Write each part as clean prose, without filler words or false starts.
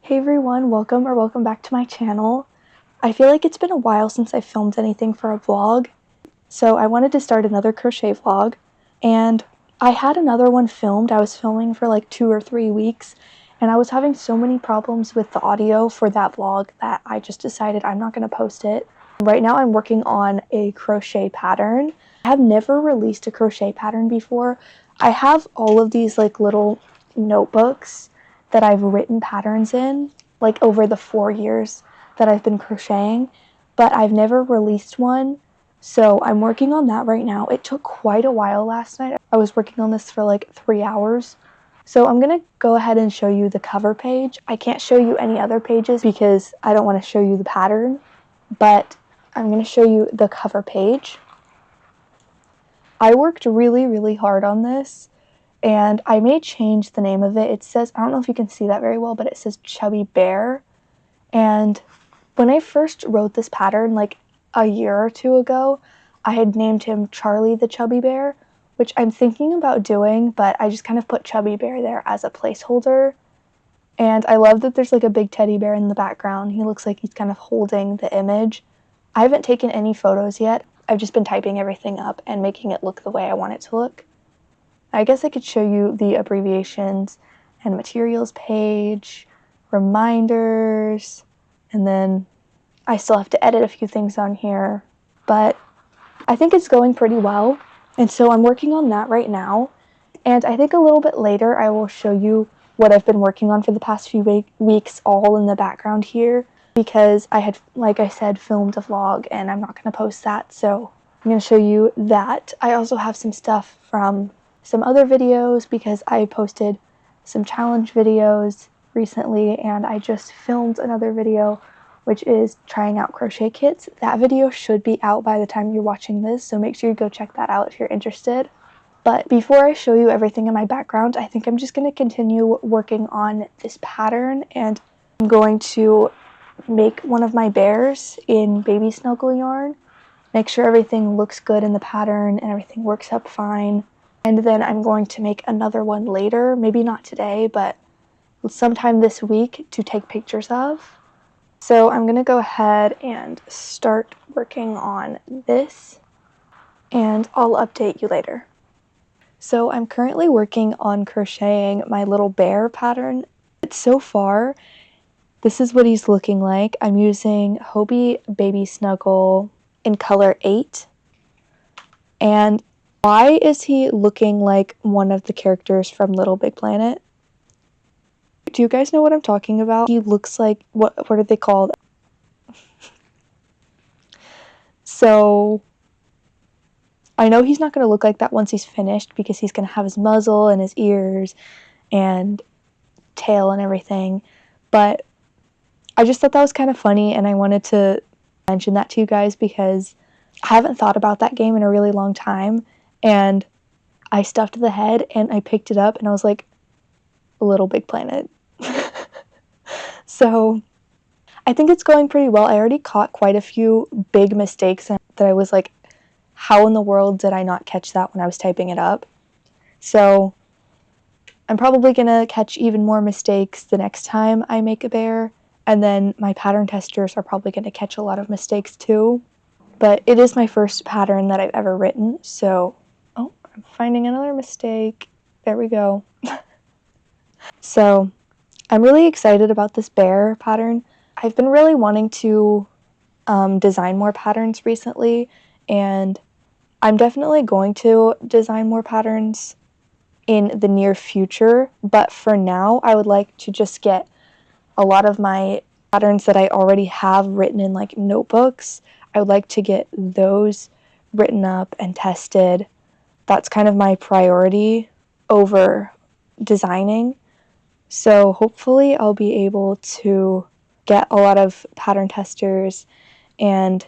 Hey everyone, welcome back to my channel. I feel like it's been a while since I filmed anything for a vlog, so I wanted to start another crochet vlog, and I had another one filmed. I was filming for like 2 or 3 weeks, and I was having so many problems with the audio for that vlog that I just decided I'm not going to post it. Right now I'm working on a crochet pattern. I have never released a crochet pattern before. I have all of these like little notebooks that I've written patterns in, like over the 4 years that I've been crocheting, but I've never released one, so I'm working on that right now. It took quite a while last night. I was working on this for like 3 hours. So I'm gonna go ahead and show you the cover page. I can't show you any other pages because I don't want to show you the pattern, but I'm gonna show you the cover page. I worked really hard on this, and I may change the name of it. It says, I don't know if you can see that very well, but it says Chubby Bear. And when I first wrote this pattern, like a year or two ago, I had named him Charlie the Chubby Bear, which I'm thinking about doing, but I just kind of put Chubby Bear there as a placeholder. And I love that there's like a big teddy bear in the background. He looks like he's kind of holding the image. I haven't taken any photos yet. I've just been typing everything up and making it look the way I want it to look. I guess I could show you the abbreviations and materials page, reminders, and then I still have to edit a few things on here, but I think it's going pretty well, and so I'm working on that right now, and I think a little bit later I will show you what I've been working on for the past few weeks all in the background here, because I had, like I said, filmed a vlog and I'm not going to post that, so I'm going to show you that. I also have some stuff from some other videos because I posted some challenge videos recently, and I just filmed another video which is trying out crochet kits. That video should be out by the time you're watching this, so make sure you go check that out if you're interested. But before I show you everything in my background, I think I'm just going to continue working on this pattern, and I'm going to make one of my bears in baby snuggle yarn, make sure everything looks good in the pattern and everything works up fine. And then I'm going to make another one later, maybe not today, but sometime this week to take pictures of. So I'm going to go ahead and start working on this, and I'll update you later. So I'm currently working on crocheting my little bear pattern. So far, this is what he's looking like. I'm using Hobie Baby Snuggle in color 8. And why is he looking like one of the characters from Little Big Planet? Do you guys know what I'm talking about? He looks like, what are they called? So I know he's not going to look like that once he's finished, because he's going to have his muzzle and his ears and tail and everything, but I just thought that was kind of funny, and I wanted to mention that to you guys because I haven't thought about that game in a really long time, and I stuffed the head and I picked it up and I was like, Little Big Planet. So I think it's going pretty well. I already caught quite a few big mistakes that I was like, how in the world did I not catch that when I was typing it up? So I'm probably going to catch even more mistakes the next time I make a bear, and then my pattern testers are probably going to catch a lot of mistakes too. But it is my first pattern that I've ever written, so, oh, I'm finding another mistake. There we go. So I'm really excited about this bear pattern. I've been really wanting to design more patterns recently, and I'm definitely going to design more patterns in the near future, but for now I would like to just get a lot of my patterns that I already have written in like notebooks. I would like to get those written up and tested. That's kind of my priority over designing. So hopefully I'll be able to get a lot of pattern testers and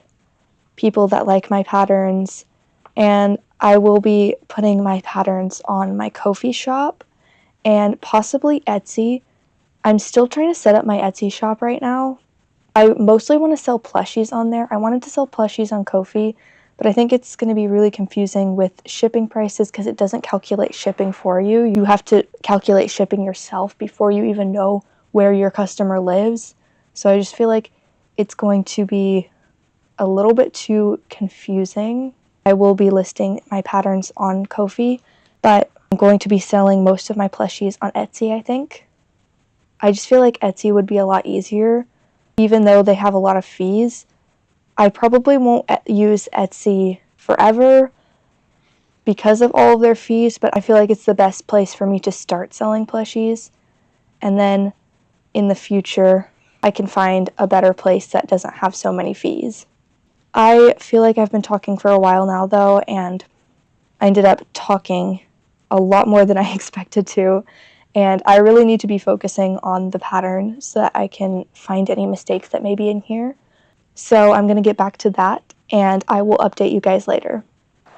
people that like my patterns, and I will be putting my patterns on my Ko-fi shop and possibly Etsy. I'm still trying to set up my Etsy shop right now. I mostly want to sell plushies on there. I wanted to sell plushies on Ko-fi, but I think it's going to be really confusing with shipping prices because it doesn't calculate shipping for you. You have to calculate shipping yourself before you even know where your customer lives. So I just feel like it's going to be a little bit too confusing. I will be listing my patterns on Ko-fi, but I'm going to be selling most of my plushies on Etsy, I think. I just feel like Etsy would be a lot easier, even though they have a lot of fees. I probably won't use Etsy forever because of all of their fees, but I feel like it's the best place for me to start selling plushies. And then in the future, I can find a better place that doesn't have so many fees. I feel like I've been talking for a while now, though, and I ended up talking a lot more than I expected to, and I really need to be focusing on the pattern so that I can find any mistakes that may be in here. So I'm going to get back to that, and I will update you guys later.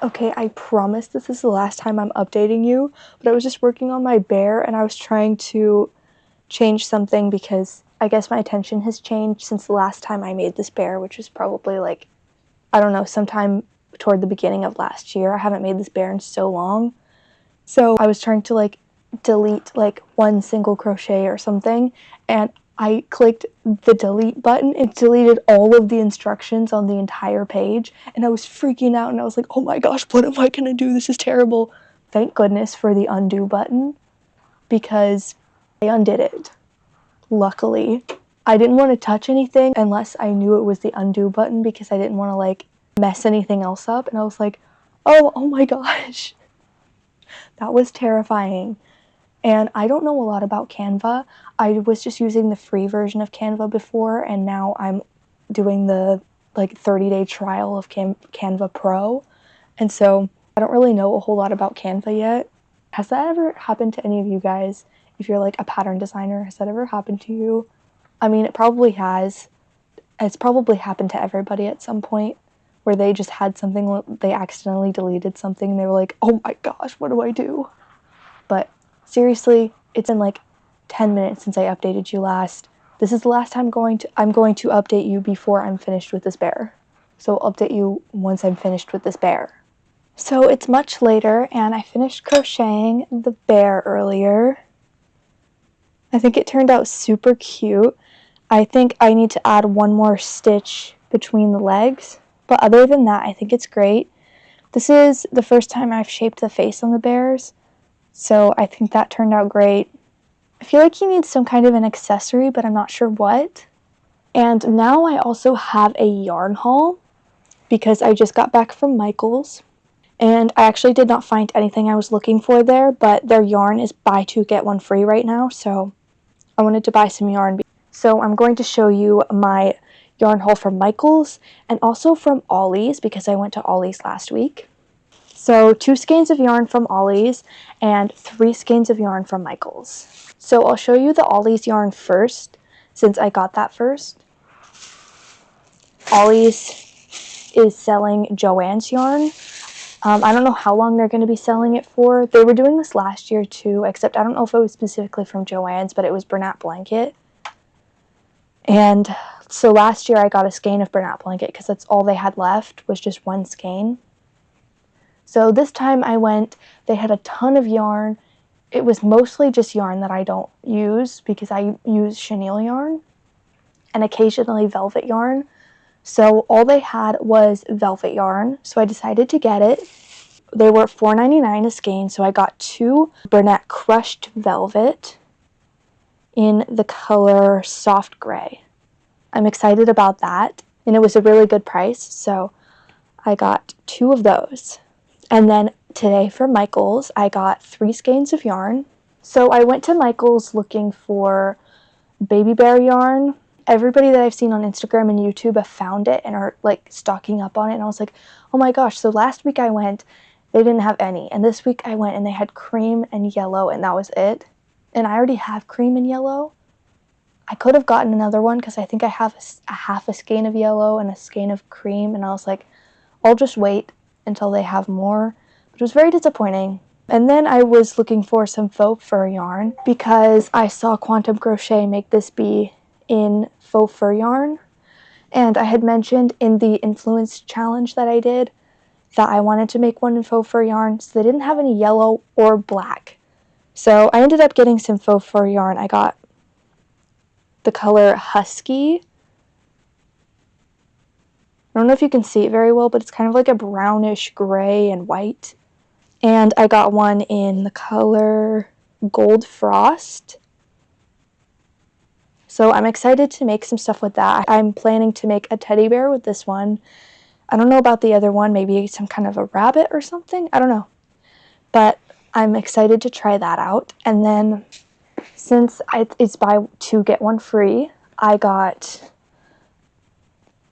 Okay, I promise this is the last time I'm updating you, but I was just working on my bear, and I was trying to change something because I guess my attention has changed since the last time I made this bear, which was probably like, I don't know, sometime toward the beginning of last year. I haven't made this bear in so long. So I was trying to like delete like one single crochet or something, and I clicked the delete button. It deleted all of the instructions on the entire page, and I was freaking out, and I was like, oh my gosh, what am I gonna do? This is terrible. Thank goodness for the undo button, because I undid it. Luckily, I didn't want to touch anything unless I knew it was the undo button because I didn't want to like mess anything else up. And I was like, oh my gosh, that was terrifying. And I don't know a lot about Canva. I was just using the free version of Canva before, and now I'm doing the like 30-day trial of Canva Pro. And so I don't really know a whole lot about Canva yet. Has that ever happened to any of you guys? If you're like a pattern designer, has that ever happened to you? I mean, it probably has. It's probably happened to everybody at some point where they just had something, they accidentally deleted something, and they were like, oh my gosh, what do I do? But seriously, it's been like 10 minutes since I updated you last. This is the last time I'm going to update you before I'm finished with this bear. So I'll update you once I'm finished with this bear. So it's much later, and I finished crocheting the bear earlier. I think it turned out super cute. I think I need to add one more stitch between the legs, but other than that, I think it's great. This is the first time I've shaped the face on the bears, so I think that turned out great. I feel like he needs some kind of an accessory, but I'm not sure what. And now I also have a yarn haul because I just got back from Michael's, and I actually did not find anything I was looking for there, but their yarn is buy two get one free right now, so I wanted to buy some yarn. So I'm going to show you my yarn haul from Michael's and also from Ollie's because I went to Ollie's last week. So 2 skeins of yarn from Ollie's and 3 skeins of yarn from Michael's. So I'll show you the Ollie's yarn first since I got that first. Ollie's is selling Joann's yarn. I don't know how long they're going to be selling it for. They were doing this last year too, except I don't know if it was specifically from Joann's, but it was Bernat Blanket. And so last year I got a skein of Bernat Blanket because that's all they had left was just 1 skein. So this time I went, they had a ton of yarn. It was mostly just yarn that I don't use because I use chenille yarn and occasionally velvet yarn. So all they had was velvet yarn, so I decided to get it. They were $4.99 a skein, so I got 2 Bernat crushed velvet in the color soft gray. I'm excited about that, and it was a really good price, so I got 2 of those. And then today for Michael's, I got 3 skeins of yarn. So I went to Michael's looking for baby bear yarn. Everybody that I've seen on Instagram and YouTube have found it and are like stocking up on it, and I was like, oh my gosh. So last week I went, they didn't have any, and this week I went and they had cream and yellow, and that was it. And I already have cream and yellow. I could have gotten another one because I think I have a half a skein of yellow and a skein of cream, and I was like, I'll just wait until they have more. But it was very disappointing. And then I was looking for some faux fur yarn because I saw Quantum Crochet make this bee in faux fur yarn, and I had mentioned in the influence challenge that I did that I wanted to make one in faux fur yarn, so they didn't have any yellow or black. So I ended up getting some faux fur yarn. I got the color Husky. I don't know if you can see it very well, but it's kind of like a brownish gray and white. And I got one in the color Gold Frost. So I'm excited to make some stuff with that. I'm planning to make a teddy bear with this one. I don't know about the other one, maybe some kind of a rabbit or something. I don't know. But I'm excited to try that out. And then since it's buy two get one free, I got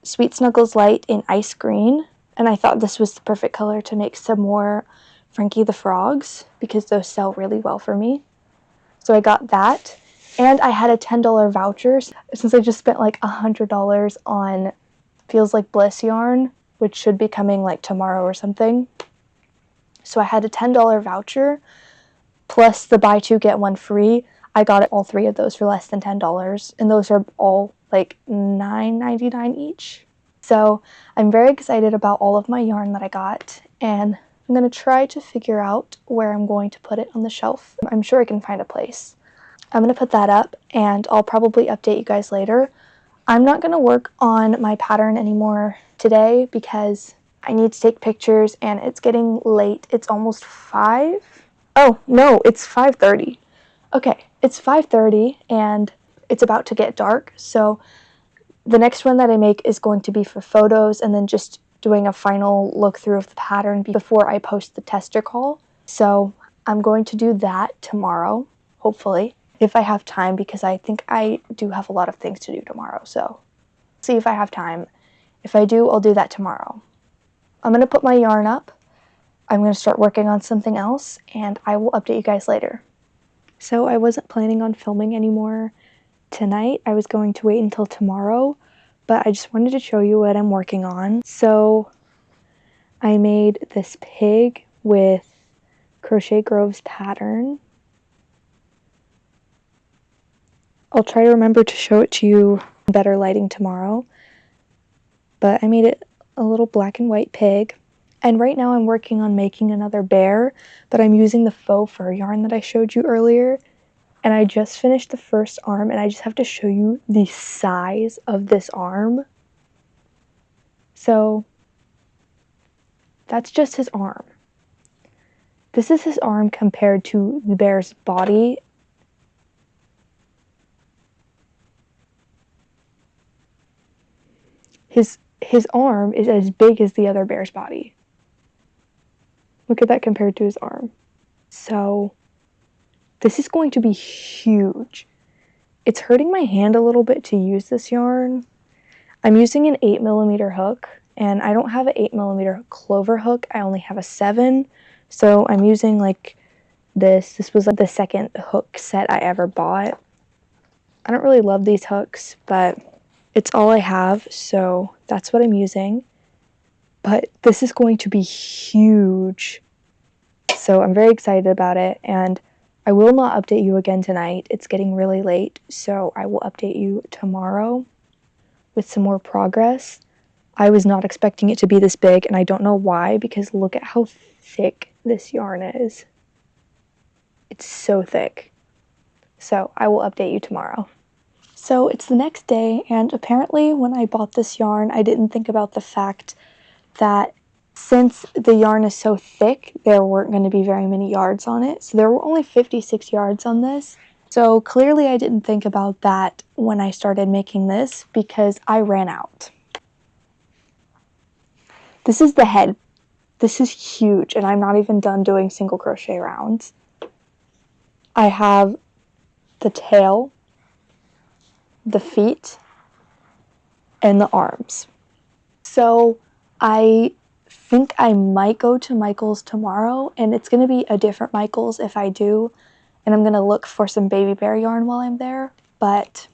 Sweet Snuggles Light in ice green. And I thought this was the perfect color to make some more Frankie the Frogs because those sell really well for me. So I got that. And I had a $10 voucher since I just spent like $100 on Feels Like Bliss yarn, which should be coming like tomorrow or something. So I had a $10 voucher plus the buy two get one free. I got all three of those for less than $10, and those are all like $9.99 each. So I'm very excited about all of my yarn that I got, and I'm going to try to figure out where I'm going to put it on the shelf. I'm sure I can find a place. I'm going to put that up, and I'll probably update you guys later. I'm not going to work on my pattern anymore today because I need to take pictures, and it's getting late. It's almost 5. Oh, no, it's 5:30. Okay, it's 5:30, and it's about to get dark, so the next one that I make is going to be for photos and then just doing a final look through of the pattern before I post the tester call. So I'm going to do that tomorrow, hopefully, if I have time, because I think I do have a lot of things to do tomorrow. So see if I have time. If I do, I'll do that tomorrow. I'm going to put my yarn up. I'm going to start working on something else, and I will update you guys later. So I wasn't planning on filming anymore tonight. I was going to wait until tomorrow, but I just wanted to show you what I'm working on. So I made this pig with Crochet Grove's pattern. I'll try to remember to show it to you in better lighting tomorrow, but I made it a little black and white pig. And right now I'm working on making another bear, but I'm using the faux fur yarn that I showed you earlier. And I just finished the first arm, and I just have to show you the size of this arm. So that's just his arm. This is his arm compared to the bear's body. His arm is as big as the other bear's body. Look at that compared to his arm. So this is going to be huge. It's hurting my hand a little bit to use this yarn. I'm using an 8mm hook, and I don't have an 8mm clover hook. I only have a 7. So I'm using like this. This was like the second hook set I ever bought. I don't really love these hooks, but it's all I have, so that's what I'm using. But this is going to be huge. So I'm very excited about it, and I will not update you again tonight. It's getting really late, so I will update you tomorrow with some more progress. I was not expecting it to be this big, and I don't know why, because look at how thick this yarn is. It's so thick. So I will update you tomorrow. So it's the next day, and apparently when I bought this yarn, I didn't think about the fact that since the yarn is so thick, there weren't going to be very many yards on it. So there were only 56 yards on this. So clearly I didn't think about that when I started making this because I ran out. This is the head. This is huge, and I'm not even done doing single crochet rounds. I have the tail, the feet, and the arms. So I think I might go to Michael's tomorrow, and it's going to be a different Michael's if I do, and I'm going to look for some baby bear yarn while I'm there. But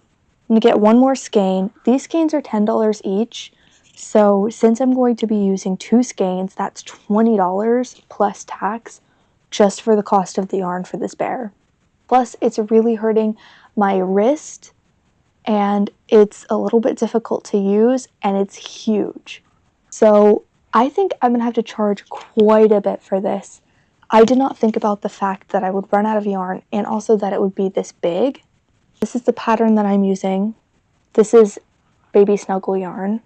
I'm going to get one more skein. These skeins are $10 each, so since I'm going to be using 2 skeins, that's $20 plus tax just for the cost of the yarn for this bear. Plus, it's really hurting my wrist, and it's a little bit difficult to use, and it's huge. So I think I'm going to have to charge quite a bit for this. I did not think about the fact that I would run out of yarn, and also that it would be this big. This is the pattern that I'm using. This is Baby Snuggle yarn.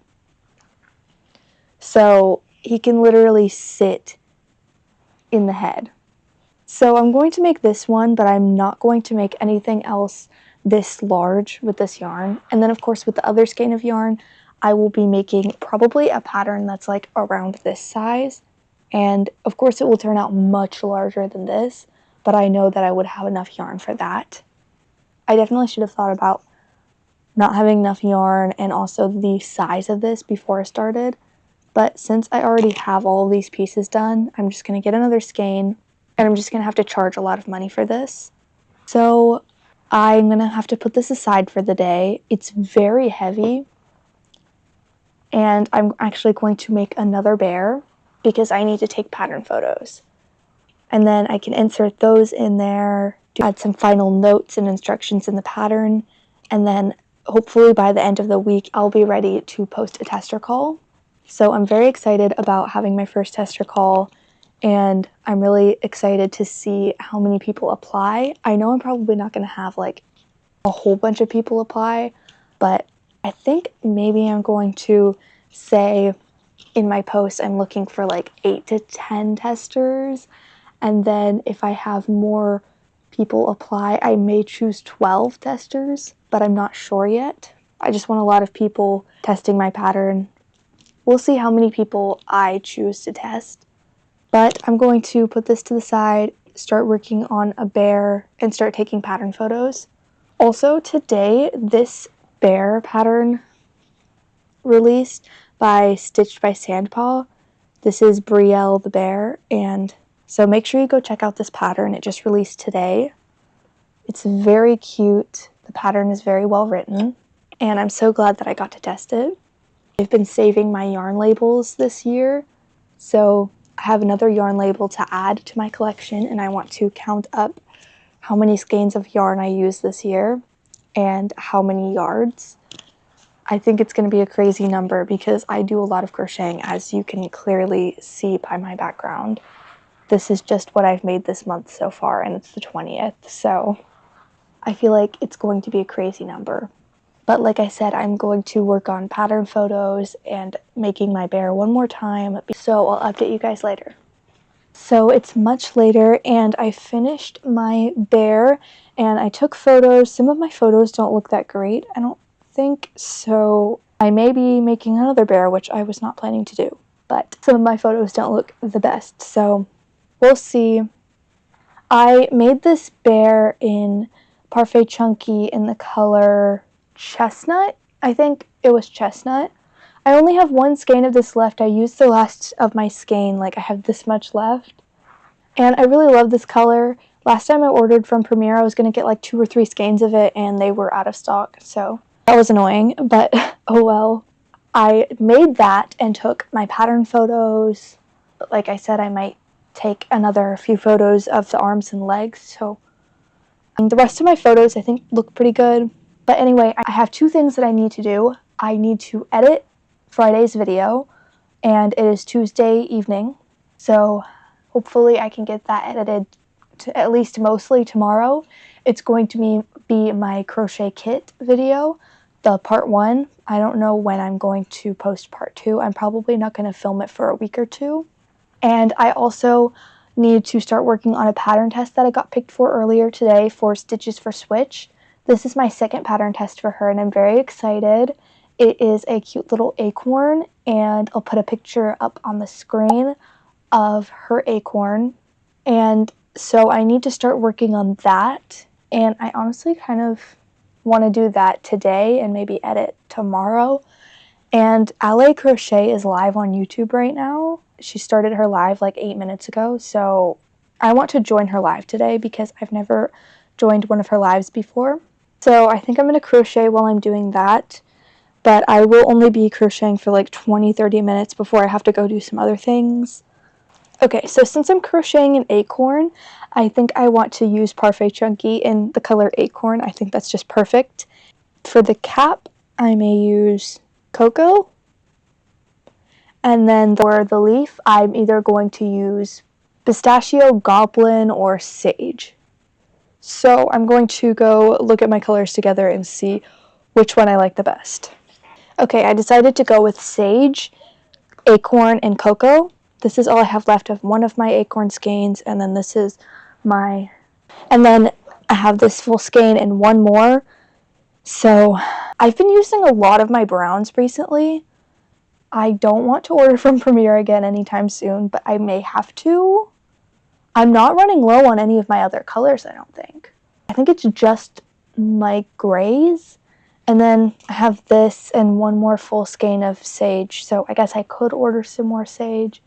So he can literally sit in the head. So I'm going to make this one, but I'm not going to make anything else this large with this yarn. And then of course with the other skein of yarn, I will be making probably a pattern that's like around this size. And of course it will turn out much larger than this, but I know that I would have enough yarn for that. I definitely should have thought about not having enough yarn and also the size of this before I started. But since I already have all of these pieces done, I'm just going to get another skein, and I'm just going to have to charge a lot of money for this. So I'm going to have to put this aside for the day. It's very heavy, and I'm actually going to make another bear because I need to take pattern photos. And then I can insert those in there, add some final notes and instructions in the pattern, and then hopefully by the end of the week I'll be ready to post a tester call. So I'm very excited about having my first tester call, and I'm really excited to see how many people apply. I know I'm probably not going to have like a whole bunch of people apply, but I think maybe I'm going to say in my post I'm looking for like 8 to 10 testers, and then if I have more people apply, I may choose 12 testers, but I'm not sure yet. I just want a lot of people testing my pattern. We'll see how many people I choose to test. But I'm going to put this to the side, start working on a bear, and start taking pattern photos. Also today, this bear pattern released by Stitched by Sandpaw. This is Brielle the bear, and so make sure you go check out this pattern. It just released today. It's very cute. The pattern is very well written, and I'm so glad that I got to test it. I've been saving my yarn labels this year, so I have another yarn label to add to my collection, and I want to count up how many skeins of yarn I used this year and how many yards. I think it's going to be a crazy number because I do a lot of crocheting, as you can clearly see by my background. This is just what I've made this month so far, and it's the 20th, so I feel like it's going to be a crazy number. But like I said, I'm going to work on pattern photos and making my bear one more time, so I'll update you guys later. So it's much later, and I finished my bear, and I took photos. Some of my photos don't look that great, I don't think, so I may be making another bear, which I was not planning to do. But some of my photos don't look the best, so we'll see. I made this bear in Parfait Chunky in the color Chestnut. I think it was Chestnut. I only have one skein of this left. I used the last of my skein, like I have this much left. And I really love this color. Last time I ordered from Premier, I was going to get like 2 or 3 skeins of it, and they were out of stock, so that was annoying, but oh well. I made that and took my pattern photos. Like I said, I might take another few photos of the arms and legs, so the rest of my photos I think look pretty good. But anyway, I have 2 things that I need to do. I need to edit Friday's video, and it is Tuesday evening, so hopefully I can get that edited to at least mostly tomorrow. It's going to be my crochet kit video, the part 1. I don't know when I'm going to post part 2. I'm probably not going to film it for a week or 2. And I also need to start working on a pattern test that I got picked for earlier today for Stitches for Switch. This is my second pattern test for her, and I'm very excited. It is a cute little acorn, and I'll put a picture up on the screen of her acorn. And so I need to start working on that, and I honestly kind of want to do that today and maybe edit tomorrow. And LA Crochet is live on YouTube right now. She started her live like 8 minutes ago, so I want to join her live today because I've never joined one of her lives before. So I think I'm going to crochet while I'm doing that, but I will only be crocheting for like 20-30 minutes before I have to go do some other things. Okay, so since I'm crocheting an acorn, I think I want to use Parfait Chunky in the color Acorn. I think that's just perfect. For the cap, I may use Cocoa. And then for the leaf, I'm either going to use Pistachio, Goblin, or Sage. So I'm going to go look at my colors together and see which one I like the best. Okay, I decided to go with Sage, Acorn, and Cocoa. This is all I have left of one of my acorn skeins, and then this is my... And then I have this full skein and one more. So I've been using a lot of my browns recently. I don't want to order from Premier again anytime soon, but I may have to. I'm not running low on any of my other colors, I don't think. I think it's just my grays. And then I have this and one more full skein of Sage, so I guess I could order some more Sage.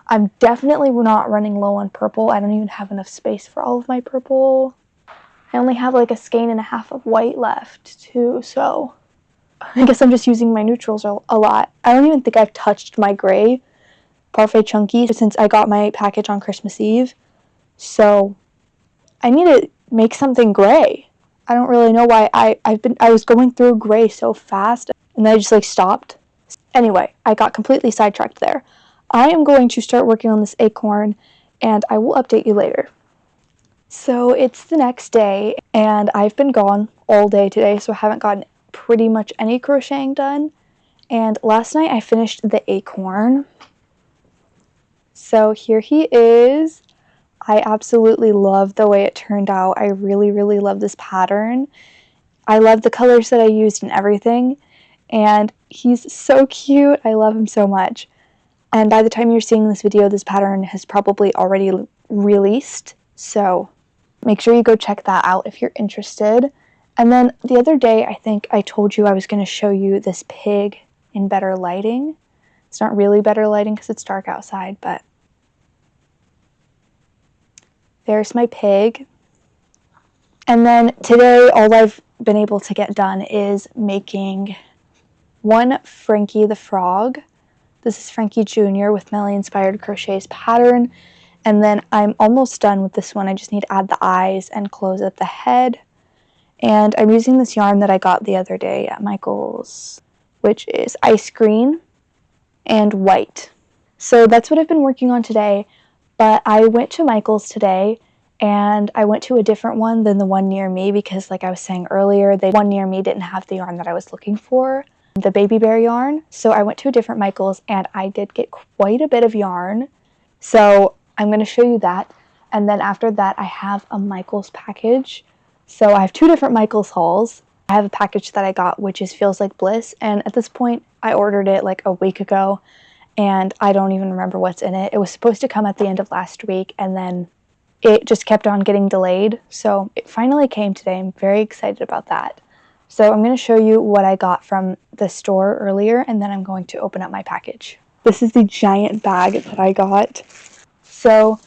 I'm definitely not running low on purple. I don't even have enough space for all of my purple. I only have like a skein and a half of white left too, so I guess I'm just using my neutrals a lot. I don't even think I've touched my gray Parfait Chunky since I got my package on Christmas Eve. So I need to make something gray. I don't really know why. I was going through gray so fast and then I just like stopped. Anyway, I got completely sidetracked there. I am going to start working on this acorn and I will update you later. So it's the next day and I've been gone all day today, so I haven't gotten pretty much any crocheting done. And last night I finished the acorn. So here he is. I absolutely love the way it turned out. I really, really love this pattern. I love the colors that I used and everything. And he's so cute. I love him so much. And by the time you're seeing this video, this pattern has probably already released. So make sure you go check that out if you're interested. And then the other day, I think I told you I was going to show you this pig in better lighting. It's not really better lighting because it's dark outside, but there's my pig. And then today, all I've been able to get done is making one Frankie the Frog. This is Frankie Jr. with Melly Inspired Crochet's pattern. And then I'm almost done with this one. I just need to add the eyes and close at the head. And I'm using this yarn that I got the other day at Michael's, which is ice green and white. So that's what I've been working on today. But I went to Michael's today and I went to a different one than the one near me because, like I was saying earlier, the one near me didn't have the yarn that I was looking for, the baby bear yarn. So I went to a different Michael's and I did get quite a bit of yarn. So I'm going to show you that. And then after that, I have a Michael's package. So I have two different Michael's hauls. I have a package that I got, which is Feels Like Bliss. And at this point, I ordered it like a week ago. And I don't even remember what's in it. It was supposed to come at the end of last week, and then it just kept on getting delayed. So it finally came today. I'm very excited about that. So I'm going to show you what I got from the store earlier, and then I'm going to open up my package. This is the giant bag that I got. So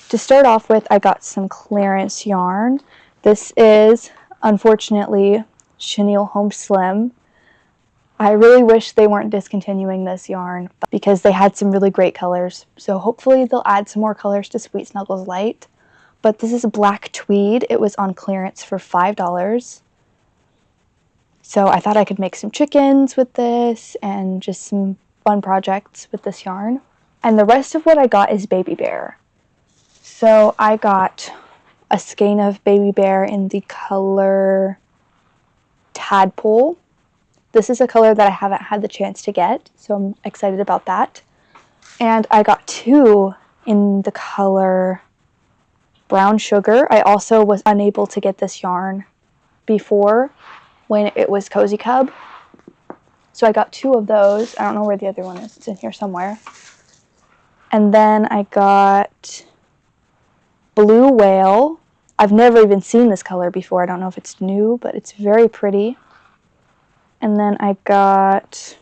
to start off with, I got some clearance yarn. This is, unfortunately, Chenille Home Slim. I really wish they weren't discontinuing this yarn because they had some really great colors. So hopefully they'll add some more colors to Sweet Snuggles Light. But this is black tweed. It was on clearance for $5. So I thought I could make some chickens with this and just some fun projects with this yarn. And the rest of what I got is baby bear. So I got a skein of baby bear in the color Tadpole. This is a color that I haven't had the chance to get, so I'm excited about that. And I got two in the color Brown Sugar. I also was unable to get this yarn before when it was Cozy Cub. So I got two of those. I don't know where the other one is. It's in here somewhere. And then I got Blue Whale. I've never even seen this color before. I don't know if it's new, but it's very pretty. And then I got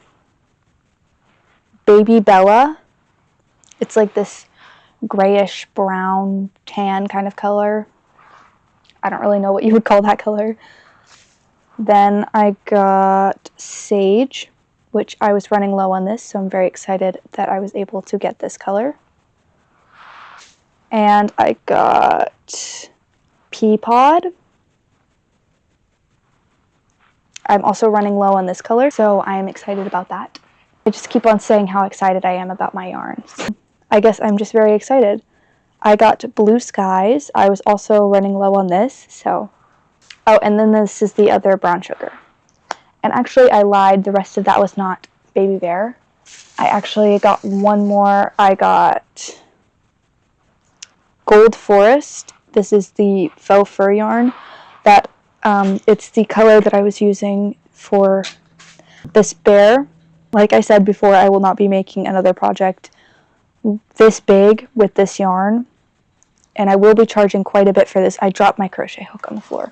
Baby Bella. It's like this grayish brown tan kind of color. I don't really know what you would call that color. Then I got Sage, which I was running low on this, so I'm very excited that I was able to get this color. And I got Pea Pod. I'm also running low on this color, so I am excited about that. I just keep on saying how excited I am about my yarns. I guess I'm just very excited. I got Blue Skies. I was also running low on this, so. Oh, and then this is the other brown sugar. And actually, I lied. The rest of that was not Baby Bear. I actually got one more. I got Gold Forest. This is the faux fur yarn. That it's the color that I was using for this bear. Like I said before, I will not be making another project this big with this yarn, and I will be charging quite a bit for this. I dropped my crochet hook on the floor.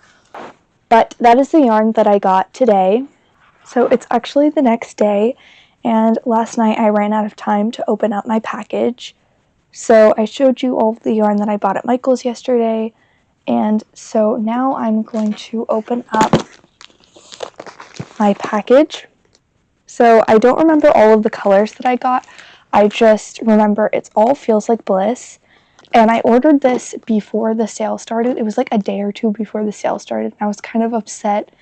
But that is the yarn that I got today. So it's actually the next day, and last night I ran out of time to open up my package. So I showed you all of the yarn that I bought at Michael's yesterday, and so now I'm going to open up my package. So I don't remember all of the colors that I got. I just remember it's all Feels Like Bliss. And I ordered this before the sale started. It was like a day or two before the sale started. And I was kind of upset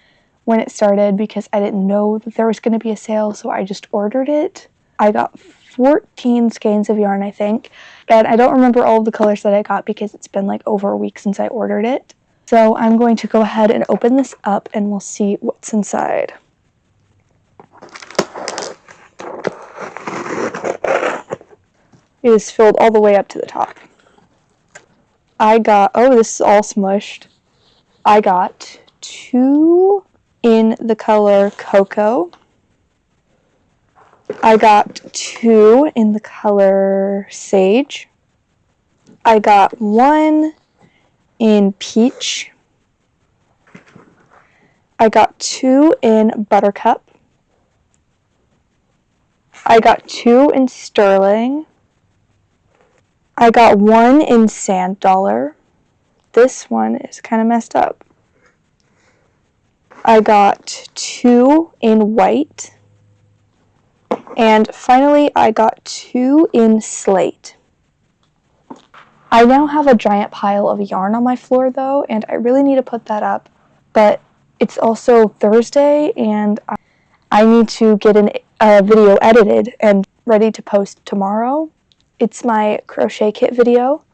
when it started because I didn't know that there was going to be a sale, so I just ordered it. I got 14 skeins of yarn, I think. And I don't remember all of the colors that I got because it's been like over a week since I ordered it. So I'm going to go ahead and open this up and we'll see what's inside. It is filled all the way up to the top. I got, oh, this is all smushed. I got 2 in the color Cocoa. I got 2 in the color Sage. I got 1 in Peach. I got 2 in Buttercup. I got 2 in Sterling. I got 1 in Sand Dollar. This one is kind of messed up. I got 2 in White. And finally, I got 2 in Slate. I now have a giant pile of yarn on my floor though, and I really need to put that up. But it's also Thursday, and I need to get a video edited and ready to post tomorrow. It's my crochet kit video.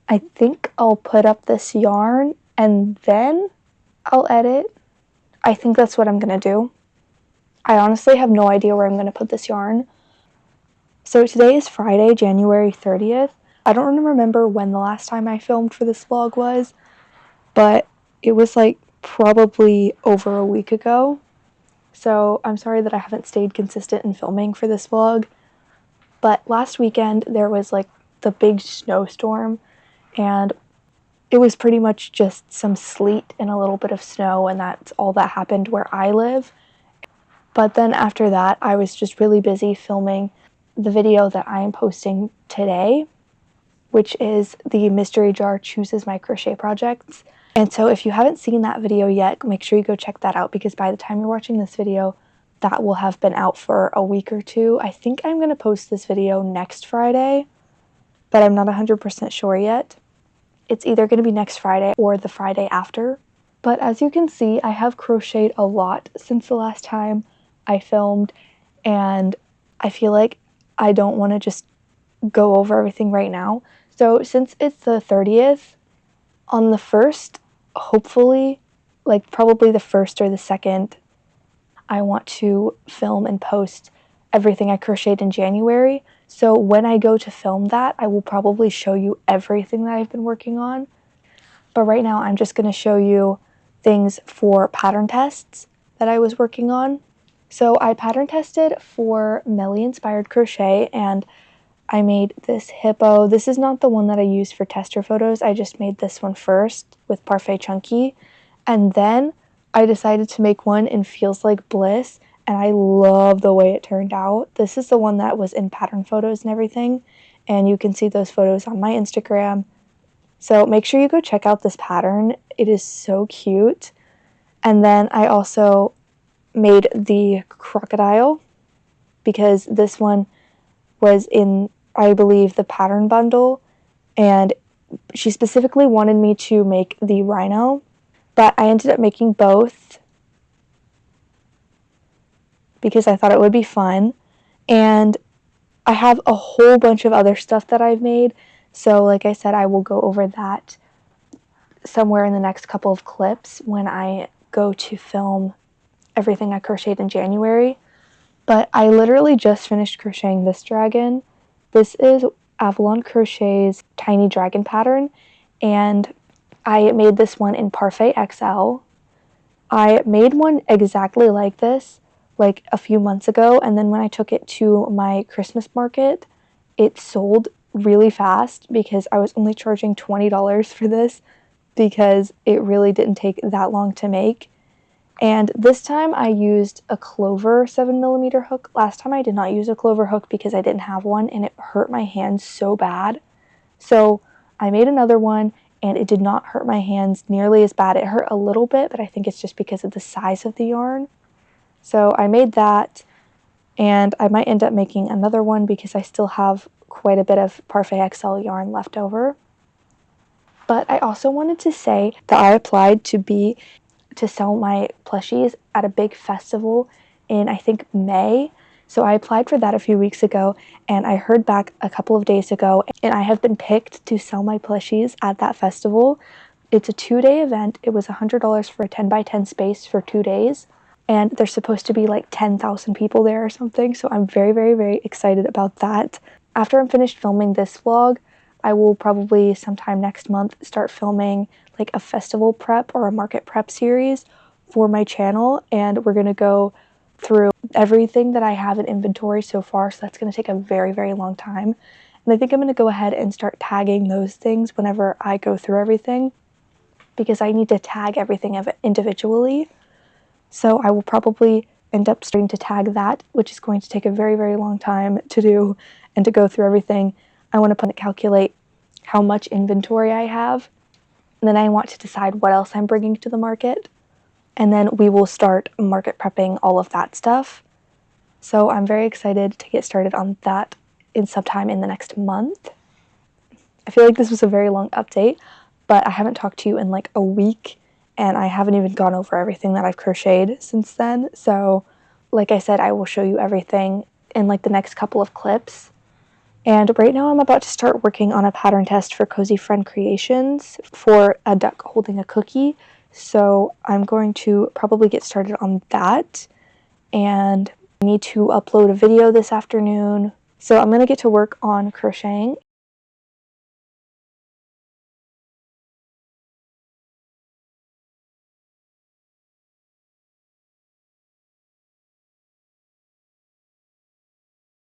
I think I'll put up this yarn and then I'll edit. I think that's what I'm going to do. I honestly have no idea where I'm going to put this yarn. So today is Friday, January 30th. I don't remember when the last time I filmed for this vlog was, but it was like probably over a week ago. So I'm sorry that I haven't stayed consistent in filming for this vlog. But last weekend there was like the big snowstorm, and it was pretty much just some sleet and a little bit of snow, and that's all that happened where I live. But then after that, I was just really busy filming the video that I am posting today, which is the Mystery Jar Chooses My Crochet Projects. And so if you haven't seen that video yet, make sure you go check that out, because by the time you're watching this video, that will have been out for a week or two. I think I'm going to post this video next Friday, but I'm not 100% sure yet. It's either going to be next Friday or the Friday after. But as you can see, I have crocheted a lot since the last time I filmed, and I feel like I don't want to just go over everything right now. So since it's the 30th, on the 1st, hopefully, like probably the 1st or the 2nd, I want to film and post everything I crocheted in January. So when I go to film that, I will probably show you everything that I've been working on. But right now, I'm just going to show you things for pattern tests that I was working on. So I pattern tested for Melly Inspired Crochet, and I made this hippo. This is not the one that I used for tester photos. I just made this one first with Parfait Chunky. And then I decided to make one in Feels Like Bliss, and I love the way it turned out. This is the one that was in pattern photos and everything, and you can see those photos on my Instagram. So make sure you go check out this pattern. It is so cute. And then I also made the crocodile, because this one was in, I believe, the pattern bundle, and she specifically wanted me to make the rhino, but I ended up making both because I thought it would be fun. And I have a whole bunch of other stuff that I've made, So like I said, I will go over that somewhere in the next couple of clips when I go to film everything I crocheted in January. But I literally just finished crocheting this dragon. This is Avalon Crochet's tiny dragon pattern, and I made this one in Parfait XL. I made one exactly like this like a few months ago, and then when I took it to my Christmas market, it sold really fast because I was only charging $20 for this because it really didn't take that long to make. And this time I used a clover 7mm hook. Last time I did not use a clover hook because I didn't have one and it hurt my hands so bad. So I made another one and it did not hurt my hands nearly as bad. It hurt a little bit, but I think it's just because of the size of the yarn. So I made that, and I might end up making another one because I still have quite a bit of Parfait XL yarn left over. But I also wanted to say that I applied to sell my plushies at a big festival in, I think, May. So I applied for that a few weeks ago, and I heard back a couple of days ago, and I have been picked to sell my plushies at that festival. It's a 2-day event. It was $100 for a 10x10 space for 2 days, and there's supposed to be like 10,000 people there or something, so I'm very, very, very excited about that. After I'm finished filming this vlog, I will probably sometime next month start filming like a festival prep or a market prep series for my channel, and we're going to go through everything that I have in inventory so far, so that's going to take a very, very long time. And I think I'm going to go ahead and start tagging those things whenever I go through everything, because I need to tag everything individually. So I will probably end up starting to tag that, which is going to take a very, very long time to do and to go through everything. I want to calculate how much inventory I have, and then I want to decide what else I'm bringing to the market, and then we will start market prepping all of that stuff. So I'm very excited to get started on that in sometime in the next month. I feel like this was a very long update, but I haven't talked to you in like a week, and I haven't even gone over everything that I've crocheted since then. So like I said, I will show you everything in like the next couple of clips. And right now I'm about to start working on a pattern test for Cozy Friend Creations for a duck holding a cookie. So I'm going to probably get started on that. And I need to upload a video this afternoon. So I'm going to get to work on crocheting.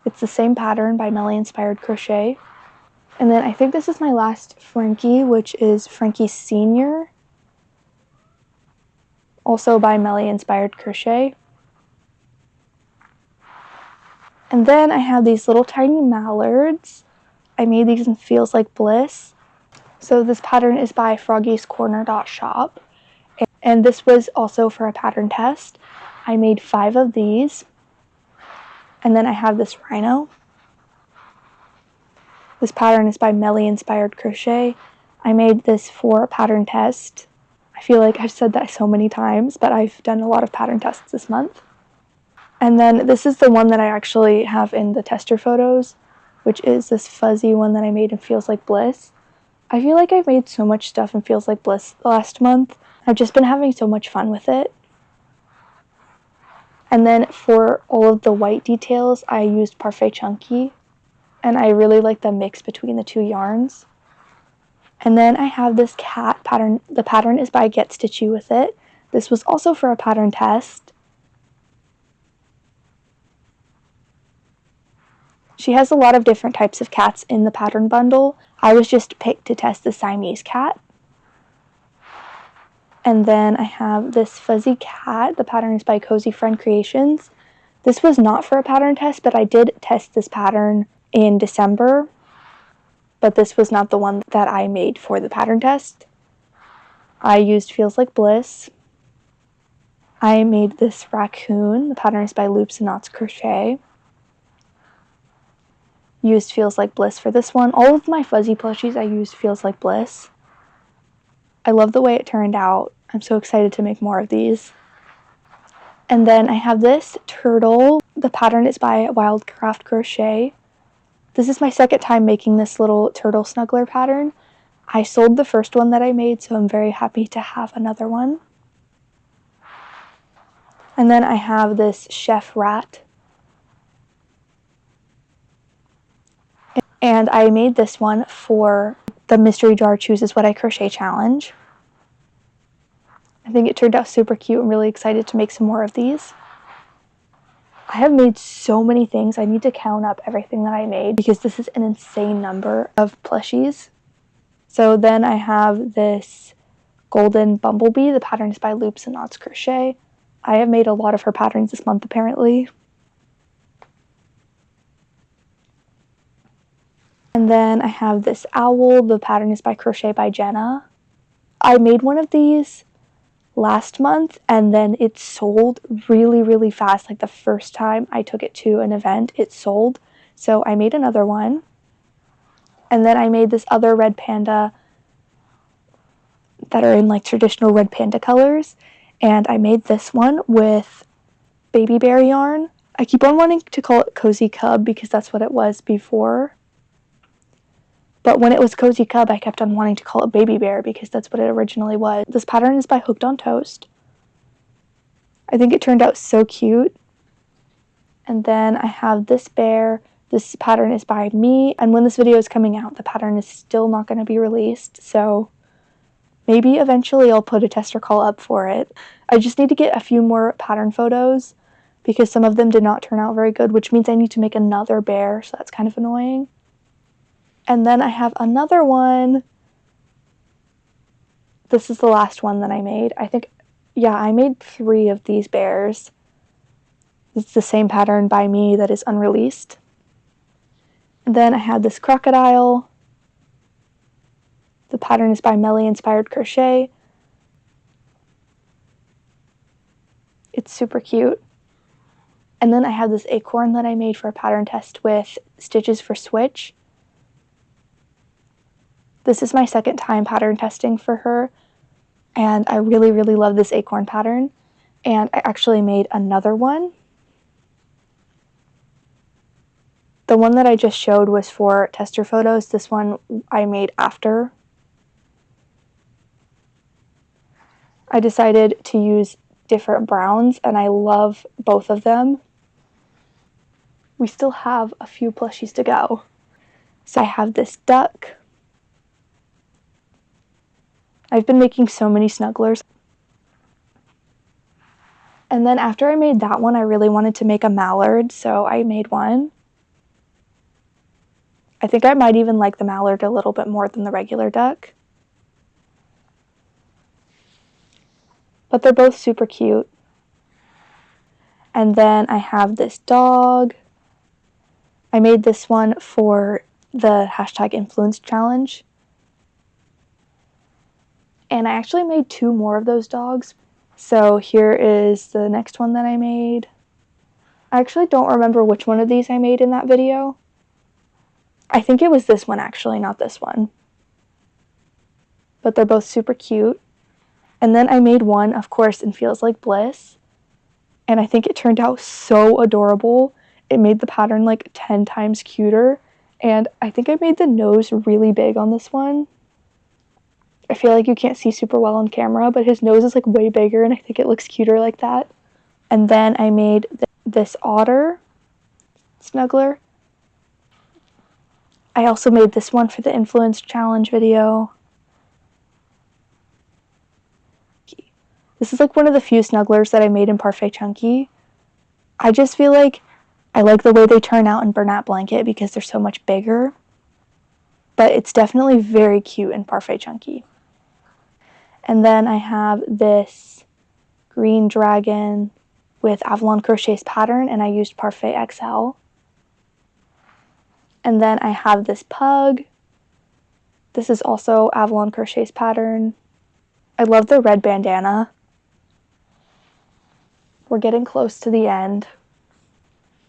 It's the same pattern by Melly Inspired Crochet. And then I think this is my last Frankie, which is Frankie Senior, also by Melly Inspired Crochet. And then I have these little tiny mallards. I made these in Feels Like Bliss. So this pattern is by froggiescorner.shop. And this was also for a pattern test. I made 5 of these. And then I have this rhino. This pattern is by Melly Inspired Crochet. I made this for a pattern test. I feel like I've said that so many times, but I've done a lot of pattern tests this month. And then this is the one that I actually have in the tester photos, which is this fuzzy one that I made in Feels Like Bliss. I feel like I've made so much stuff in Feels Like Bliss the last month. I've just been having so much fun with it. And then for all of the white details, I used Parfait Chunky, and I really like the mix between the two yarns. And then I have this cat pattern. The pattern is by Get Stitchy With It. This was also for a pattern test. She has a lot of different types of cats in the pattern bundle. I was just picked to test the Siamese cat. And then I have this fuzzy cat. The pattern is by Cozy Friend Creations. This was not for a pattern test, but I did test this pattern in December. But this was not the one that I made for the pattern test. I used Feels Like Bliss. I made this raccoon. The pattern is by Loops and Knots Crochet. Used Feels Like Bliss for this one. All of my fuzzy plushies I used Feels Like Bliss. I love the way it turned out. I'm so excited to make more of these. And then I have this turtle. The pattern is by Wildcraft Crochet. This is my second time making this little turtle snuggler pattern. I sold the first one that I made, so I'm very happy to have another one. And then I have this chef rat. And I made this one for the Mystery Jar Chooses What I Crochet challenge. I think it turned out super cute. I'm really excited to make some more of these. I have made so many things. I need to count up everything that I made because this is an insane number of plushies. So then I have this golden bumblebee. The pattern is by Loops and Knots Crochet. I have made a lot of her patterns this month apparently. And then I have this owl. The pattern is by Crochet by Jenna. I made one of these last month and then it sold really fast. Like the first time I took it to an event, it sold. So I made another one. And then I made this other red panda that are in like traditional red panda colors. And I made this one with baby bear yarn. I keep on wanting to call it Cozy Cub because that's what it was before. But when it was Cozy Cub, I kept on wanting to call it Baby Bear because that's what it originally was. This pattern is by Hooked on Toast. I think it turned out so cute. And then I have this bear. This pattern is by me. And when this video is coming out, the pattern is still not going to be released. So maybe eventually I'll put a tester call up for it. I just need to get a few more pattern photos because some of them did not turn out very good, which means I need to make another bear. So that's kind of annoying. And then I have another one. This is the last one that I made. I made 3 of these bears. It's the same pattern by me that is unreleased. And then I have this crocodile. The pattern is by Melly Inspired Crochet. It's super cute. And then I have this acorn that I made for a pattern test with Stitches for Switch. This is my second time pattern testing for her, and I really love this acorn pattern. And I actually made another one. The one that I just showed was for tester photos. This one I made after. I decided to use different browns, and I love both of them. We still have a few plushies to go. So I have this duck. I've been making so many snugglers. And then after I made that one, I really wanted to make a mallard, so I made one. I think I might even like the mallard a little bit more than the regular duck. But they're both super cute. And then I have this dog. I made this one for the #influence challenge. And I actually made 2 more of those dogs. So here is the next one that I made. I actually don't remember which one of these I made in that video. I think it was this one actually, not this one. But they're both super cute. And then I made one, of course, in Feels Like Bliss. And I think it turned out so adorable. It made the pattern like 10 times cuter. And I think I made the nose really big on this one. I feel like you can't see super well on camera, but his nose is like way bigger and I think it looks cuter like that. And then I made this otter snuggler. I also made this one for the Influence Challenge video. This is like one of the few snugglers that I made in Parfait Chunky. I just feel like I like the way they turn out in Bernat Blanket because they're so much bigger. But it's definitely very cute in Parfait Chunky. And then I have this green dragon with Avalon Crochet's pattern, and I used Parfait XL. And then I have this pug. This is also Avalon Crochet's pattern. I love the red bandana. We're getting close to the end.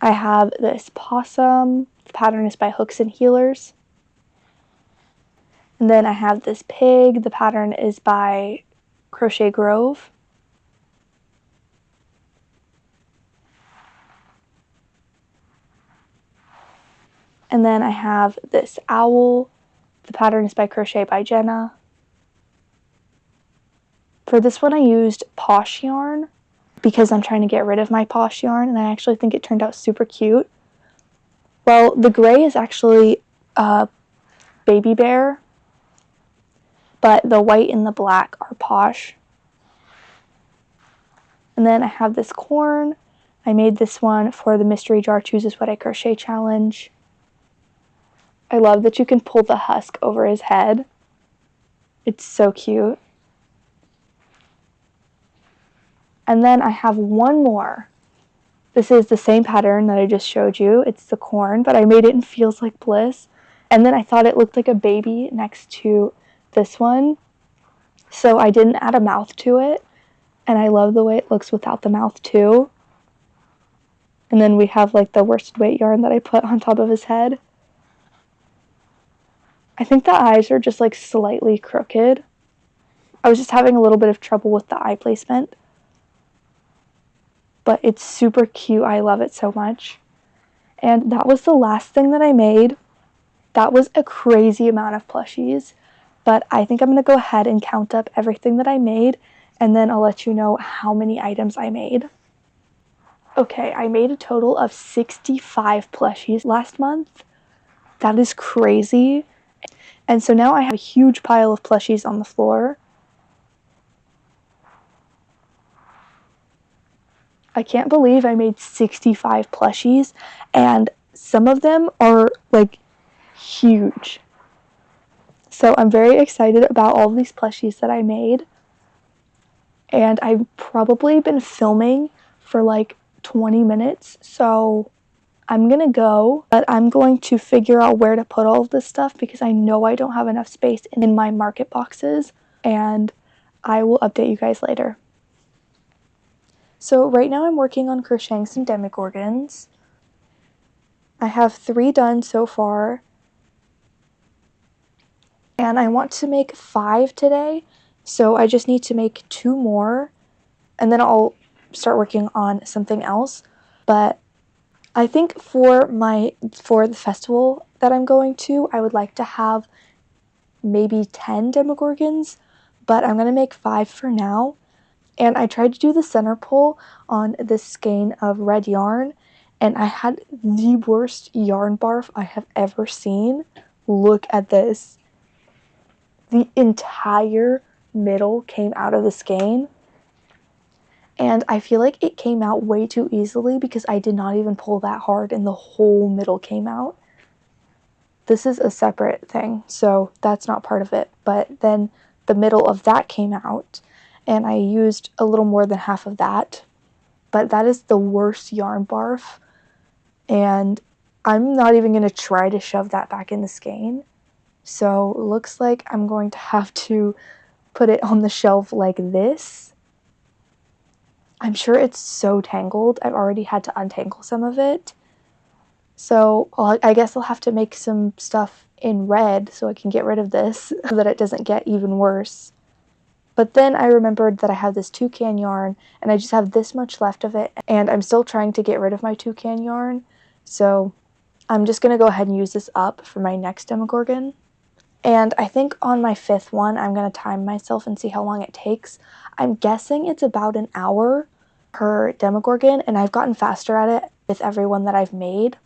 I have this possum. The pattern is by Hooks and Healers. And then I have this pig. The pattern is by Crochet Grove. And then I have this owl. The pattern is by Crochet by Jenna. For this one I used Posh yarn because I'm trying to get rid of my Posh yarn, and I actually think it turned out super cute. Well, the gray is actually Baby Bear, but the white and the black are Posh. And then I have this corn. I made this one for the Mystery Jar Chooses What I Crochet challenge. I love that you can pull the husk over his head. It's so cute. And then I have one more. This is the same pattern that I just showed you. It's the corn, but I made it in Feels Like Bliss. And then I thought it looked like a baby next to this one, so I didn't add a mouth to it. And I love the way it looks without the mouth too. And then we have like the worsted weight yarn that I put on top of his head. I think the eyes are just like slightly crooked. I was just having a little bit of trouble with the eye placement. But it's super cute. I love it so much. And that was the last thing that I made. That was a crazy amount of plushies. But I think I'm going to go ahead and count up everything that I made, and then I'll let you know how many items I made. Okay, I made a total of 65 plushies last month. That is crazy. And so now I have a huge pile of plushies on the floor. I can't believe I made 65 plushies, and some of them are like huge. So I'm very excited about all of these plushies that I made. And I've probably been filming for like 20 minutes, so I'm gonna go, but I'm going to figure out where to put all of this stuff because I know I don't have enough space in my market boxes, and I will update you guys later. So right now I'm working on crocheting some demigorgons. I have 3 done so far, and I want to make 5 today, so I just need to make 2 more, and then I'll start working on something else. But I think for the festival that I'm going to, I would like to have maybe 10 demogorgons, but I'm going to make 5 for now. And I tried to do the center pull on this skein of red yarn, and I had the worst yarn barf I have ever seen. Look at this. The entire middle came out of the skein, and I feel like it came out way too easily because I did not even pull that hard and the whole middle came out. This is a separate thing, so that's not part of it, but then the middle of that came out, and I used a little more than half of that, but that is the worst yarn barf, and I'm not even going to try to shove that back in the skein. So it looks like I'm going to have to put it on the shelf like this. I'm sure it's so tangled. I've already had to untangle some of it. So I guess I'll have to make some stuff in red so I can get rid of this so that it doesn't get even worse. But then I remembered that I have this toucan yarn, and I just have this much left of it, and I'm still trying to get rid of my toucan yarn. So I'm just going to go ahead and use this up for my next demogorgon. And I think on my 5th one, I'm going to time myself and see how long it takes. I'm guessing it's about an hour per demogorgon, and I've gotten faster at it with every one that I've made.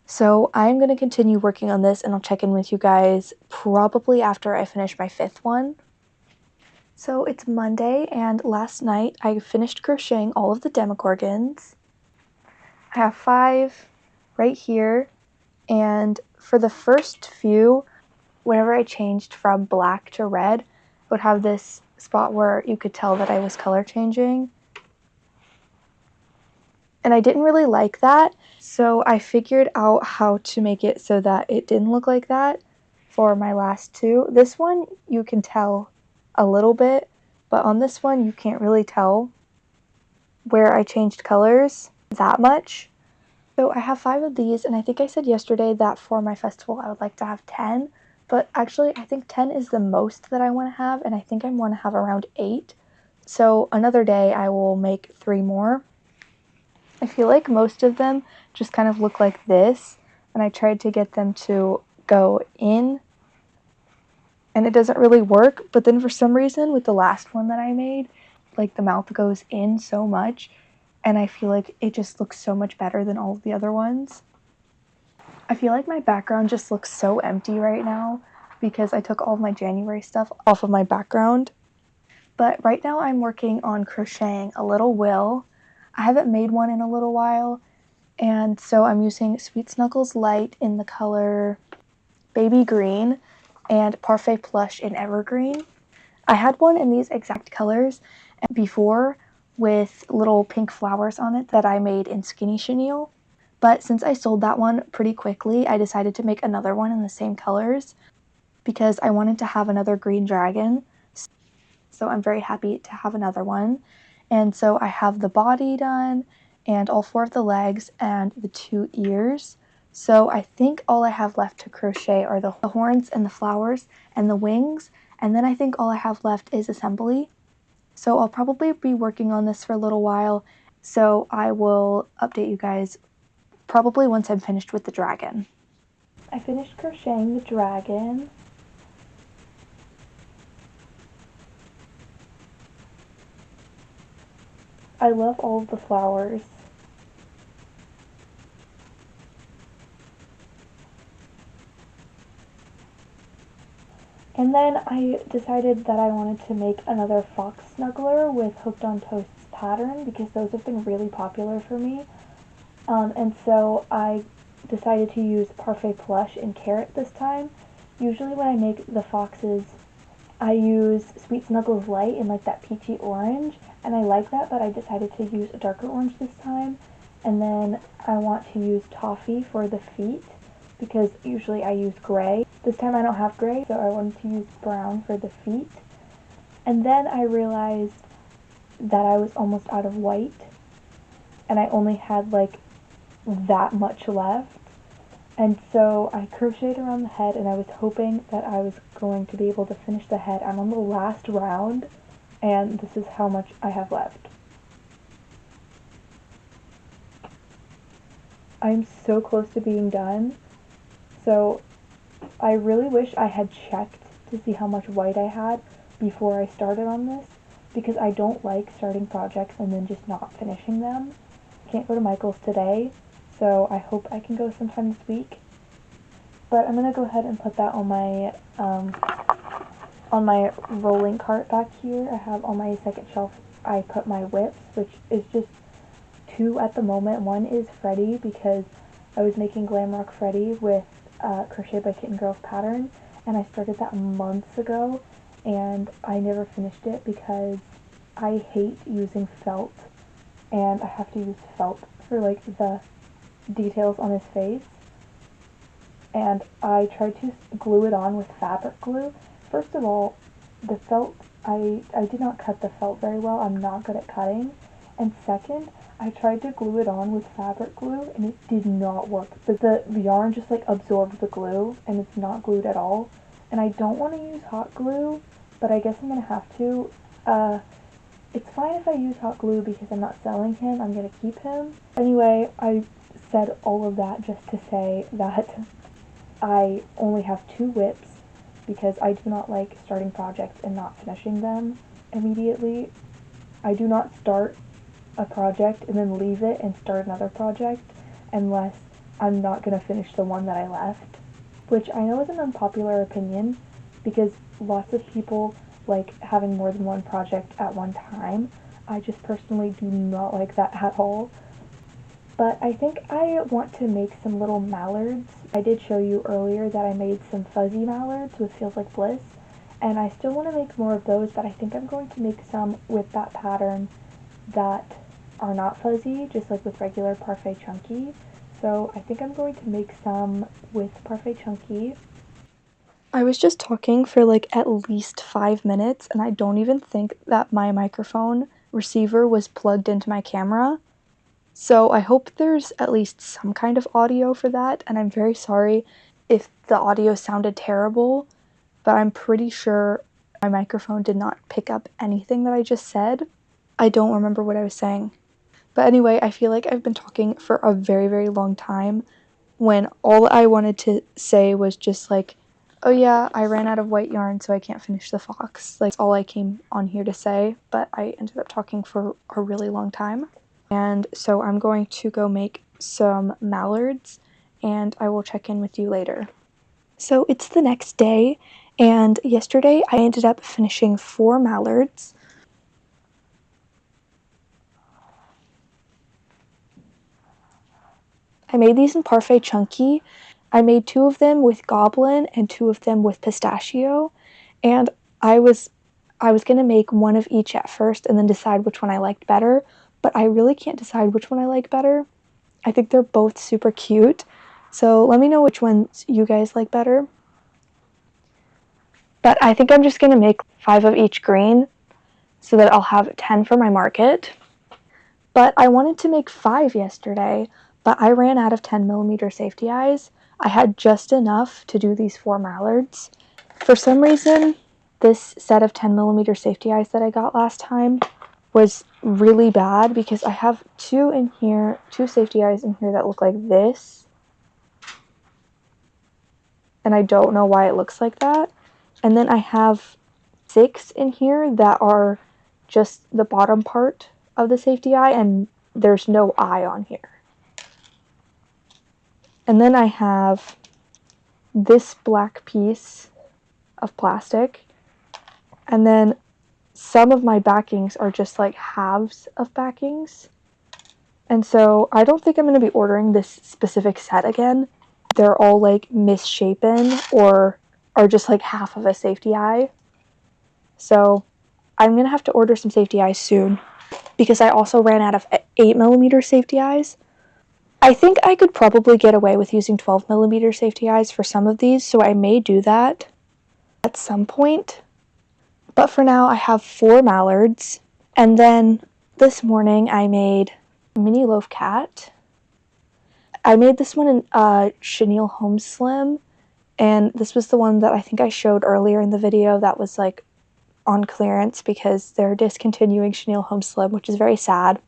So I'm going to continue working on this, and I'll check in with you guys probably after I finish my 5th one. So it's Monday, and last night I finished crocheting all of the demogorgons. I have 5 right here, and for the first few, whenever I changed from black to red, I would have this spot where you could tell that I was color changing. And I didn't really like that, so I figured out how to make it so that it didn't look like that for my last 2. This one you can tell a little bit, but on this one you can't really tell where I changed colors that much. So I have 5 of these, and I think I said yesterday that for my festival I would like to have 10, but actually I think 10 is the most that I want to have, and I think I want to have around 8. So another day I will make 3 more. I feel like most of them just kind of look like this, and I tried to get them to go in, and it doesn't really work. But then for some reason with the last one that I made, like the mouth goes in so much, and I feel like it just looks so much better than all of the other ones. I feel like my background just looks so empty right now because I took all of my January stuff off of my background. But right now I'm working on crocheting a little will. I haven't made one in a little while, and so I'm using Sweet Snuggles Light in the color Baby Green and Parfait Plush in Evergreen. I had one in these exact colors before with little pink flowers on it that I made in Skinny Chenille. But since I sold that one pretty quickly, I decided to make another one in the same colors because I wanted to have another green dragon. So I'm very happy to have another one. And so I have the body done and all 4 of the legs and the 2 ears. So I think all I have left to crochet are the horns and the flowers and the wings. And then I think all I have left is assembly. So I'll probably be working on this for a little while. So I will update you guys probably once I'm finished with the dragon. I finished crocheting the dragon. I love all of the flowers. And then I decided that I wanted to make another fox snuggler with Hooked on Toast's pattern because those have been really popular for me. And so I decided to use Parfait Plush and Carrot this time. Usually when I make the foxes, I use Sweet Snuggles Light in like that peachy orange, and I like that, but I decided to use a darker orange this time. And then I want to use Toffee for the feet because usually I use gray. This time I don't have gray, so I wanted to use brown for the feet. And then I realized that I was almost out of white, and I only had like that much left. And so I crocheted around the head, and I was hoping that I was going to be able to finish the head. I'm on the last round, and this is how much I have left. I'm so close to being done, so I really wish I had checked to see how much white I had before I started on this, because I don't like starting projects and then just not finishing them. Can't go to Michael's today, so I hope I can go sometime this week. But I'm gonna go ahead and put that on my rolling cart back here. I have on my second shelf, I put my whips, which is just 2 at the moment. One is Freddy because I was making Glam Rock Freddy with Crochet by Kitten Girls pattern, and I started that months ago, and I never finished it because I hate using felt, and I have to use felt for like the details on his face. And I tried to glue it on with fabric glue. First of all, the felt, I did not cut the felt very well. I'm not good at cutting. And second, I tried to glue it on with fabric glue and it did not work. But the yarn just like absorbed the glue and it's not glued at all. And I don't want to use hot glue, but I guess I'm going to have to. It's fine if I use hot glue because I'm not selling him. I'm going to keep him. Anyway, I said all of that just to say that I only have 2 whips because I do not like starting projects and not finishing them immediately. I do not start a project and then leave it and start another project unless I'm not going to finish the one that I left, which I know is an unpopular opinion because lots of people like having more than one project at one time. I just personally do not like that at all. But I think I want to make some little mallards. I did show you earlier that I made some fuzzy mallards with Feels Like Bliss, and I still want to make more of those, but I think I'm going to make some with that pattern that are not fuzzy, just like with regular Parfait Chunky. So I think I'm going to make some with Parfait Chunky. I was just talking for like at least 5 minutes, and I don't even think that my microphone receiver was plugged into my camera. So I hope there's at least some kind of audio for that, and I'm very sorry if the audio sounded terrible, but I'm pretty sure my microphone did not pick up anything that I just said. I don't remember what I was saying. But anyway, I feel like I've been talking for a very, very long time, when all I wanted to say was just like, oh yeah, I ran out of white yarn, so I can't finish the fox. Like, that's all I came on here to say, but I ended up talking for a really long time. And so I'm going to go make some mallards, and I will check in with you later. So it's the next day, and yesterday I ended up finishing 4 mallards. I made these in Parfait Chunky. I made 2 of them with Goblin and 2 of them with Pistachio, and I was going to make one of each at first and then decide which one I liked better, but I really can't decide which one I like better. I think they're both super cute, so let me know which ones you guys like better. But I think I'm just going to make 5 of each green so that I'll have 10 for my market. But I wanted to make 5 yesterday, but I ran out of 10mm safety eyes. I had just enough to do these 4 mallards. For some reason, this set of 10mm safety eyes that I got last time was really bad because I have 2 in here, 2 safety eyes in here that look like this. And I don't know why it looks like that. And then I have 6 in here that are just the bottom part of the safety eye, and there's no eye on here. And then I have this black piece of plastic, and then some of my backings are just like halves of backings. And so I don't think I'm going to be ordering this specific set again. They're all like misshapen or are just like half of a safety eye. So I'm going to have to order some safety eyes soon because I also ran out of 8mm safety eyes. I think I could probably get away with using 12mm safety eyes for some of these, so I may do that at some point. But for now, I have 4 mallards. And then this morning, I made a mini loaf cat. I made this one in chenille home slim, and this was the one that I think I showed earlier in the video that was like on clearance because they're discontinuing chenille home slim, which is very sad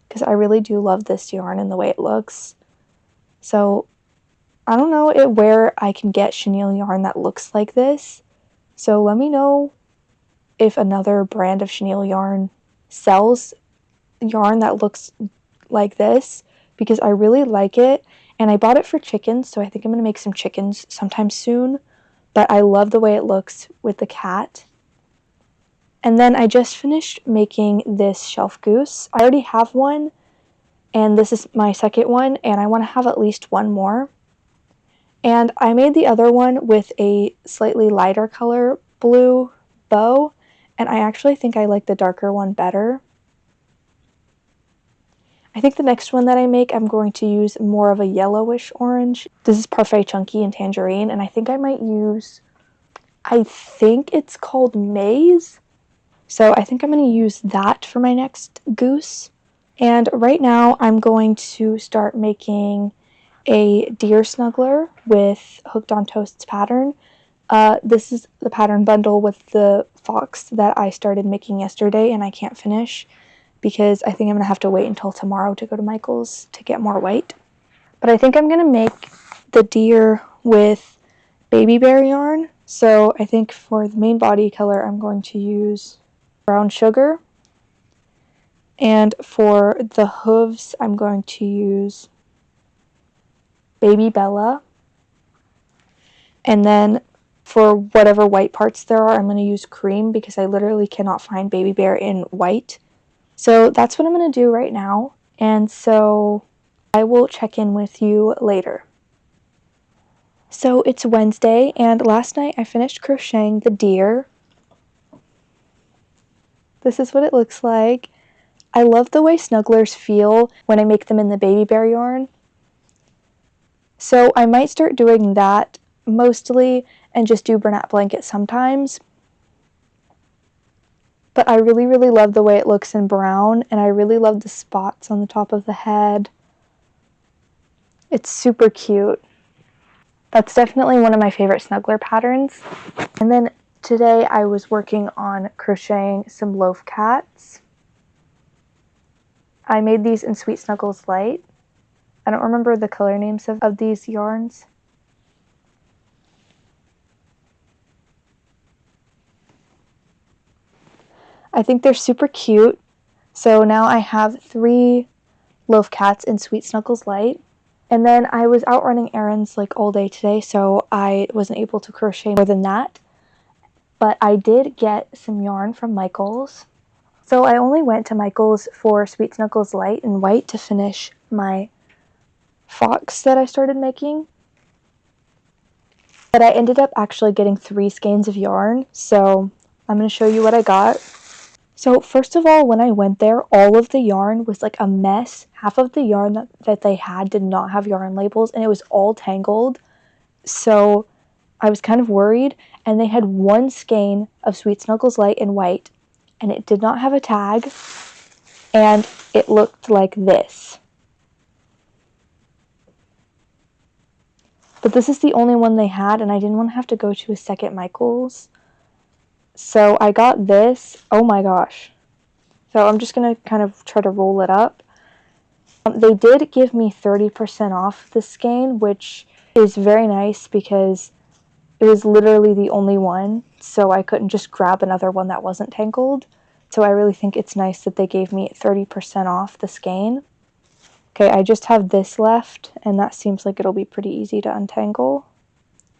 because I really do love this yarn and the way it looks. So I don't know where I can get chenille yarn that looks like this. So let me know if another brand of chenille yarn sells yarn that looks like this because I really like it. And I bought it for chickens, so I think I'm going to make some chickens sometime soon. But I love the way it looks with the cat. And then I just finished making this shelf goose. I already have one, and this is my second one, and I want to have at least one more. And I made the other one with a slightly lighter color blue bow, and I actually think I like the darker one better. I think the next one that I make, I'm going to use more of a yellowish orange. This is Parfait Chunky and Tangerine, and I think I might use, I think it's called Maize. So I think I'm going to use that for my next goose. And right now I'm going to start making a deer snuggler with Hooked on Toast's pattern. This is the pattern bundle with the fox that I started making yesterday and I can't finish because I think I'm going to have to wait until tomorrow to go to Michael's to get more white. But I think I'm going to make the deer with baby bear yarn. So I think for the main body color I'm going to use brown sugar. And for the hooves I'm going to use Baby Bella. And then for whatever white parts there are, I'm going to use cream because I literally cannot find Baby Bear in white. So that's what I'm going to do right now. And so I will check in with you later. So it's Wednesday, and last night I finished crocheting the deer. This is what it looks like. I love the way snugglers feel when I make them in the baby bear yarn. So I might start doing that mostly and just do Bernat blanket sometimes. But I really, really love the way it looks in brown, and I really love the spots on the top of the head. It's super cute. That's definitely one of my favorite snuggler patterns. And then today I was working on crocheting some loaf cats. I made these in Sweet Snuggles Light. I don't remember the color names of these yarns. I think they're super cute. So now I have 3 Loaf Cats in Sweet Snuggles Light. And then I was out running errands like all day today, so I wasn't able to crochet more than that. But I did get some yarn from Michael's. So I only went to Michael's for Sweet Snuggles Light and White to finish my fox that I started making. But I ended up actually getting 3 skeins of yarn, so I'm going to show you what I got. So first of all, when I went there, all of the yarn was like a mess. Half of the yarn that they had did not have yarn labels, and it was all tangled. So I was kind of worried, and they had 1 skein of Sweet Snuggles Light and White, and it did not have a tag, and it looked like this. But this is the only one they had, and I didn't want to have to go to a second Michael's. So I got this. Oh my gosh. So I'm just going to kind of try to roll it up. They did give me 30% off the skein, which is very nice because it was literally the only one, so I couldn't just grab another one that wasn't tangled. So I really think it's nice that they gave me 30% off the skein. Okay, I just have this left, and that seems like it'll be pretty easy to untangle.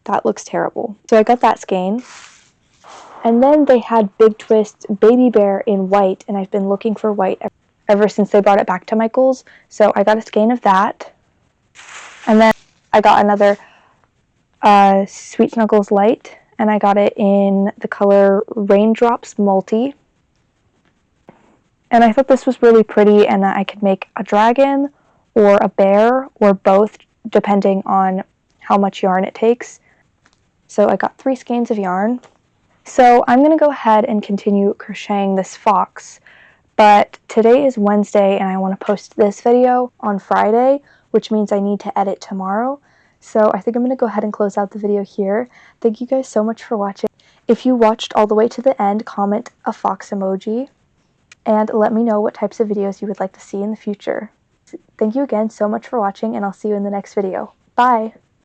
That looks terrible. So I got that skein. And then they had Big Twist Baby Bear in white, and I've been looking for white ever since they brought it back to Michael's. So I got a skein of that. And then I got another Sweet Snuggles Light, and I got it in the color Raindrops Multi. And I thought this was really pretty, and that I could make a dragon or a bear or both, depending on how much yarn it takes. So I got 3 skeins of yarn. So I'm going to go ahead and continue crocheting this fox, but today is Wednesday and I want to post this video on Friday, which means I need to edit tomorrow. So I think I'm going to go ahead and close out the video here. Thank you guys so much for watching. If you watched all the way to the end, comment a fox emoji and let me know what types of videos you would like to see in the future. Thank you again so much for watching, and I'll see you in the next video. Bye!